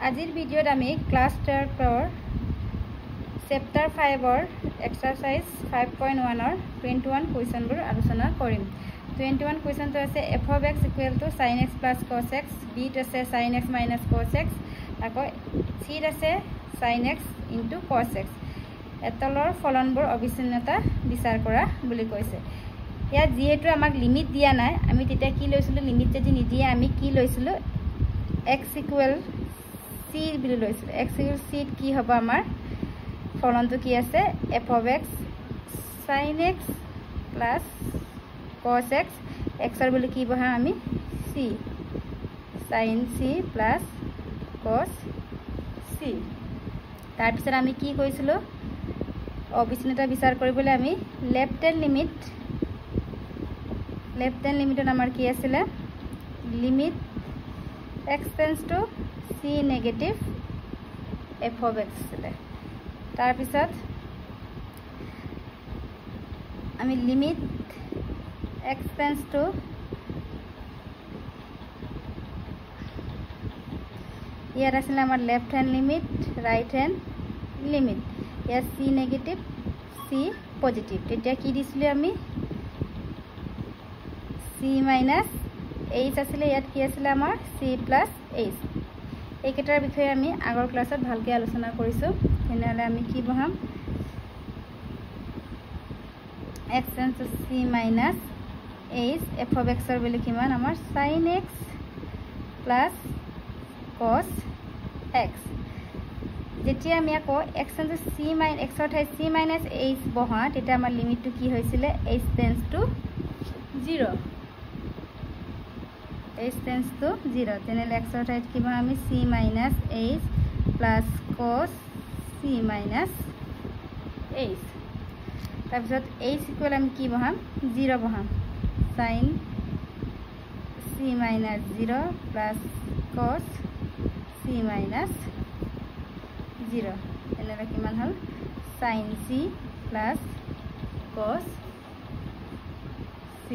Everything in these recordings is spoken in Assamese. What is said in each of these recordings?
আজিৰ ভিডিঅ'ত আমি ক্লাছ 12 চেপ্টাৰ 5 এক্সাৰসাইজ 5.1 21 কুৱেশ্যনবোৰ আলোচনা কৰিম। 21 কুৱেশ্যনটো আছে f of x equal to sin x plus cos x, b ত আছে sin x minus cos x, আকৌ c ত আছে sin x into cos x। এতলৰ ফলনবোৰ অবিচ্ছিন্নতা বিচাৰ কৰা বুলি কৈছে। ইয়াত যেহেতু আমাক লিমিট দিয়া নাই, আমি তেতিয়া কি লৈছিলো, লিমিট যদি নিদিয়ে আমি কি লৈছিলো, x equal c বুলি লৈছিলো। x equal c কি হ'ব, আমাৰ ফলনটো কি আছে, f of x sin x plus cos x, x ৰ বুলি কি বহা আমি c, sin c plus cos c। তাৰপিছত আমি কি কৈছিলো, অবিচ্ছিন্নতা বিচাৰ কৰিবলৈ আমি লেফ্ট হ্যান্ড লিমিটত আমাৰ কি আছিলে, limit x tends to c negative f of x আছিলে। তাৰপিছত আমি লিমিট x টেন্ডস টু ইয়াত আছিলে আমাৰ left hand limit, right hand limit. ইয়াত c নেগেটিভ c পজিটিভ, তেতিয়া কি দিছিলো আমি c মাইনাস h আছিলে, ইয়াত কি আছিলে আমাৰ c প্লাস h। এইকেইটাৰ বিষয়ে আমি আগৰ ক্লাছত ভালকৈ আলোচনা কৰিছোঁ। তেনেহ'লে আমি কি বহাম, x tends to c minus h, f of x ৰ বুলি কিমান আমাৰ sin x plus cos x। যেতিয়া আমি আকৌ x tends to c minus x ৰ ঠাইত c মাইনাস h বহা, তেতিয়া আমাৰ লিমিটটো কি হৈছিলে, h tends to 0, h tends to 0। তেনেহ'লে x ৰ ঠাইত কি বহাম আমি c minus h plus cos c minus h। তাৰপিছত h ইকুৱেল আমি কি বহাম, 0 বহাম, sin c minus 0 plus cos c minus 0। তেনেহ'লে কিমান হ'ল, sin c plus cos c,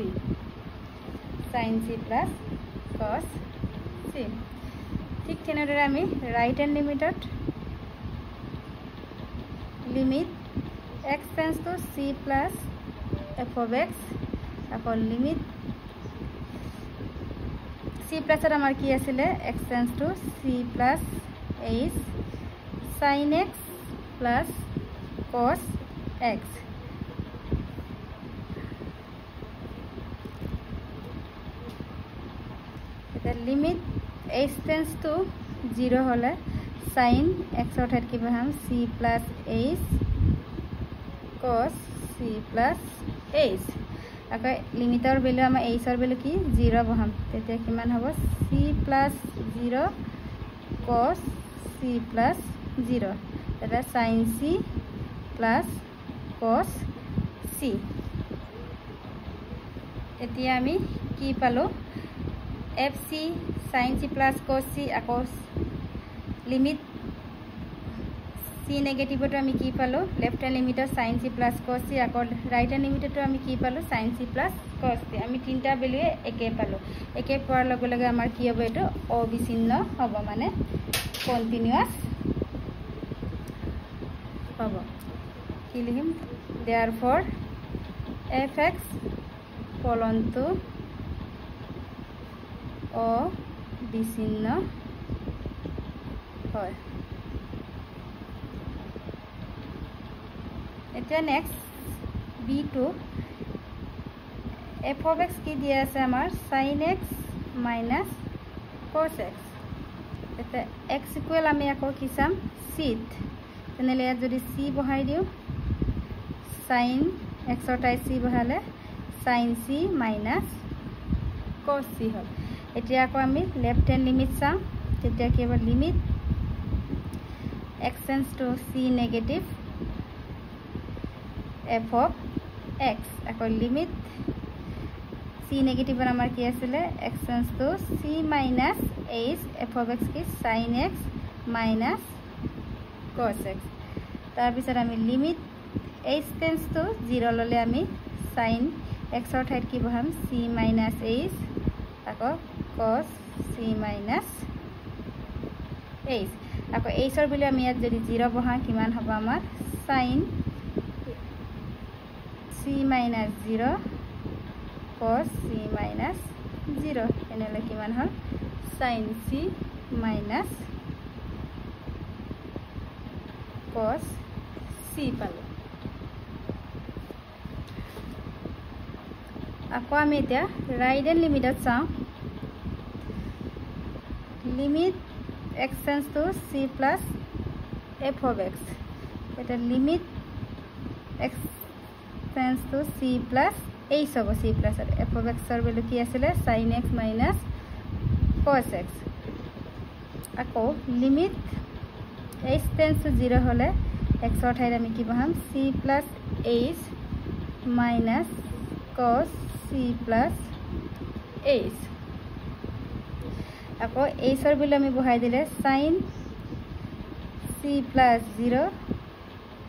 sin c plus cos c। ঠিক তেনেদৰে আমি ৰাইট হ্যান্ড লিমিটত limit x tends to c plus f of x, আকৌ লিমিট c প্লাসত আমাৰ কি আছিলে, x tends to c plus h sin x plus cos x। Limit h tends to 0 হলে sin x ৰ ঠাইত কি বহাম c plus h cos c plus h। আকৌ লিমিটৰ ভ্যালু আমাৰ h ৰ ভ্যালু কি 0 বহাম, তেতিয়া কিমান হ'ব, c plus 0 cos c plus 0, তেতিয়া sin c plus cos c। এতিয়া আমি কি পালো, fc sin c plus cos c, আকৌ লিমিট c নেগেটিভটো আমি কি পালো, লেফ্ট হ্যান্ড লিমিটত sin c plus cos c, আকৌ ৰাইট হ্যান্ড লিমিটটো আমি কি পালো, sin c plus cos c। আমি তিনিটা ভ্যালুৱে একে পালো। একে পোৱাৰ লগে লগে আমাৰ কি হ'ব, এইটো অবিচ্ছিন্ন হ'ব, মানে কন্টিনিউয়াস হ'ব। কি লিখিম, therefore fx ফলনটো অবিচ্ছিন্ন হয়। এতিয়া next b2, f of x কি দিয়া আছে আমাৰ sin x minus cos x। এতিয়া x ইকুৱেল আমি আকৌ কি চাম, c ত। তেনেহ'লে ইয়াত যদি c বহাই দিওঁ, sin x ৰ ঠাইত c বহালে sin c minus cos c হ'ল। এতিয়া আকৌ আমি লেফ্ট হ্যান্ড লিমিট চাম, তেতিয়া কি হ'ব, limit x tends to c negative f of x, আকৌ লিমিট c নেগেটিভৰ আমাৰ কি আছিলে, x tends to c minus h, f of x কি sin x minus cos x। তাৰপিছত আমি লিমিট h টেন্ডস টু 0 ল'লে আমি sin x ৰ ঠাইত কি বহাম, c মাইনাস h, আকৌ cos c মাইনাস এইচ আকৌ এইচৰ বুলি আমি ইয়াত যদি 0 বহাওঁ কিমান হ'ব আমাৰ sin c minus 0 cos c minus 0 এনেহ'লে কিমান হ'ল sin c minus cos c পালোঁ আকৌ আমি এতিয়া ৰাইট হেণ্ড লিমিটত চাওঁ limit x tends to c plus f of x এটা limit x tends to c plus h হ'ব c plus f of x ৰ ভ্যালু কি আছিলে sin x minus cos x আকৌ লিমিট h tends to 0 হলে x ৰ ঠাইত আমি কি বহাম c plus h minus cos c plus h আকৌ h ৰ ভ্যালু আমি বহাই দিলে sin c plus 0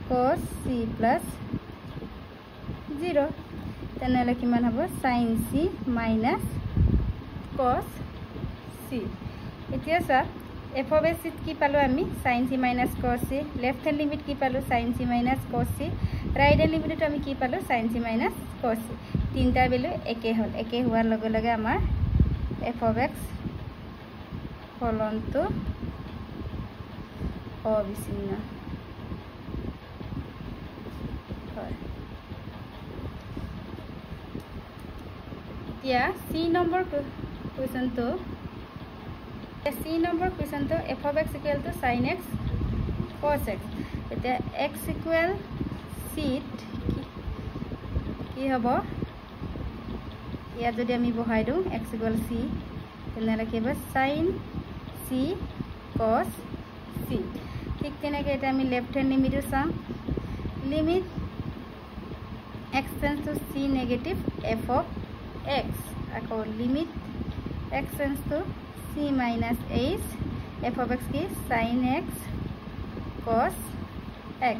cos c plus 0 তেনেহ'লে কিমান হ'ব sin c minus cos c এতিয়া চা f of x কি পালো আমি sin c minus cos c left hand limit কি পালো sin c minus cos c right hand লিমিটটো আমি কি পালো sin c minus cos c তিনটা ভ্যালু একে হল একে হোৱাৰ লগে লগে আমাৰ f of x ফলনটো অবিচ্ছিন্ন হয় এতিয়া c নম্বৰ কুৱেশ্যনটো f of x equal to sin x cos x এতিয়া x equal c কি হ'ব ইয়াত যদি আমি বহাই দিওঁ x equal c তেনেহ'লে কি হ'ব sin c cos c ঠিক তেনেকৈ এটা আমি লেফট হ্যান্ড লিমিটটো চাওঁ limit x tends to c negative f of x আকৌ limit x tends to c minus h f of x কি sin x cos x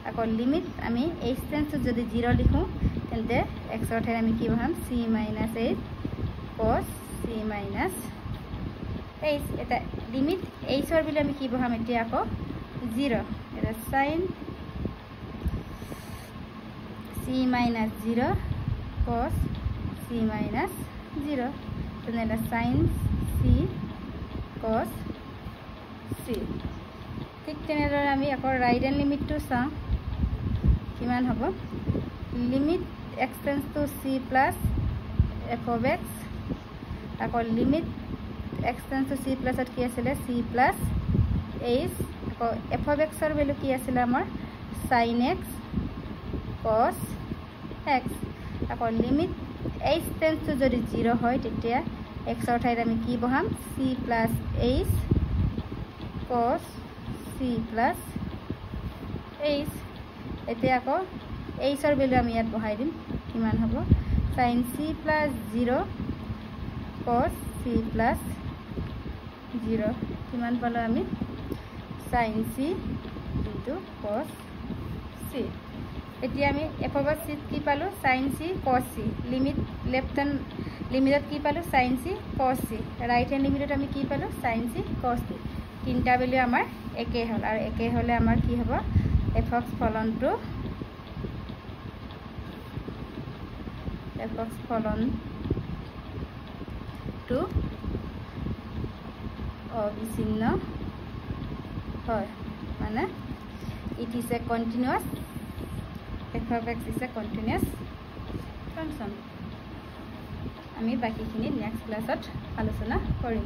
আকৌ লিমিট আমি h tends to যদি 0 লিখোঁ তেন্তে x ৰ ঠাইত আমি কি বহাম c minus h cos c minus h এটা লিমিট h ৰ বুলি আমি কি বহাম এতিয়া আকৌ 0 এটা sin c minus 0 cos c minus 0 তেনেহ'লে sin c cos c ঠিক তেনেদৰে আমি আকৌ ৰাইট হেণ্ড লিমিটটো চাওঁ কিমান হ'ব limit x tends to c plus f of x আকৌ limit x tends to c plus কি আছিলে c plus h আকৌ f of x ৰ ভ্যালু কি আছিলে আমাৰ sin x cos x আকৌ লিমিট h tends to যদি 0 হয় তেতিয়া x ৰ ঠাইত আমি কি বহাম c plus h cos c plus h এতিয়া আকৌ h ৰ ভ্যালু আমি ইয়াত বহাই দিম কিমান হ'ব sin c plus 0 cos c plus 0 কিমান পালো আমি sin c into cos c এতিয়া আমি f of x কি পালো sin c cos c limit left hand লিমিটত কি পালো sin c cos c right hand লিমিটত আমি কি পালো sin c cos c তিনটা ভ্যালু আমাৰ একে হল আৰু একে হলে আমাৰ কি হ'ব f of x ফলনটো f of x ফলনটো অবিচ্ছিন্ন হয় মানে it is a continuous f of x is a continuous function আমি বাকিখিনি নেক্সট ক্লাছত আলোচনা কৰিম